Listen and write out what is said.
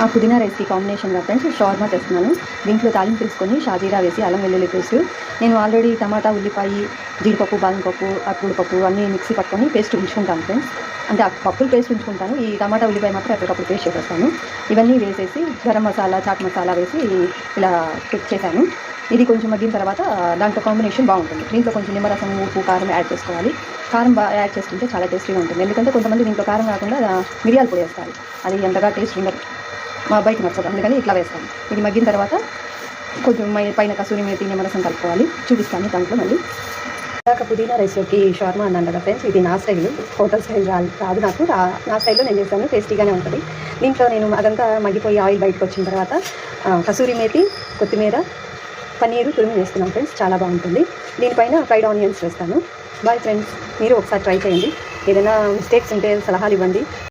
ఆ పుదీనా రైస్‌కి కాంబినేషన్‌గా ఫ్రెండ్స్ షవర్మా చేస్తున్నాను. దీంట్లో తాలింపు తీసుకొని షాజీరా వేసి అల్లం వెల్లుల్లి పేస్ట్ నేను ఆల్రెడీ టమాటా, ఉల్లిపాయ, జీడిపప్పు, బాదం పప్పు, అరటిపప్పు అన్నీ మిక్సీ పట్టుకొని పేస్ట్ ఉంచుకుంటాను ఫ్రెండ్స్. అంటే ఆ పప్పులు పేస్ట్ ఉంచుకుంటాను. ఈ టమాటా, ఉల్లిపాయ మాత్రం ఎప్పటికప్పుడు పేస్ట్ చేసేస్తాను. ఇవన్నీ వేసేసి గరం మసాలా, చాట్ మసాలా వేసి ఇలా చేశాను. ఇది కొంచెం మగ్గిన తర్వాత దాంట్లో కాంబినేషన్ బాగుంటుంది. దీంట్లో కొంచెం నిమ్మరసం, ఉప్పు, కారం యాడ్ చేసుకోవాలి. కారం యాడ్ చేసుకుంటే చాలా టేస్టీగా ఉంటుంది. ఎందుకంటే కొంతమంది దీంట్లో కారం కాకుండా మిరియాల పొడి వేస్తారు. అది అంతగా టేస్ట్ ఉండదు. మా అబ్బాయికి నచ్చదు, అందుకని ఇట్లా వేస్తాను. ఇది మగ్గిన తర్వాత కొంచెం పైన కసూరి మేతి, నిమ్మరసం కలుపుకోవాలి. చూపిస్తాను దాంట్లో మళ్ళీ. ఇందాక పుదీనా రైస్లోకి షవర్మా అన్నాను కదా ఫ్రెండ్స్, ఇది నా స్టైల్, హోటల్ స్టైల్ కాదు. నా స్టైల్లో నేను చేస్తాను. టేస్టీగానే ఉంటుంది. దీంట్లో నేను అదంతా మగ్గిపోయి ఆయిల్ బయటకు వచ్చిన తర్వాత కసూరి మేతి, కొత్తిమీర, పన్నీరు తురిమి వేస్తున్నాను ఫ్రెండ్స్. చాలా బాగుంటుంది. దీనిపైన ఫ్రైడ్ ఆనియన్స్ వేస్తాను. బాయ్ ఫ్రెండ్స్, మీరు ఒకసారి ట్రై చేయండి. ఏదైనా మిస్టేక్స్ ఉంటే సలహాలు ఇవ్వండి.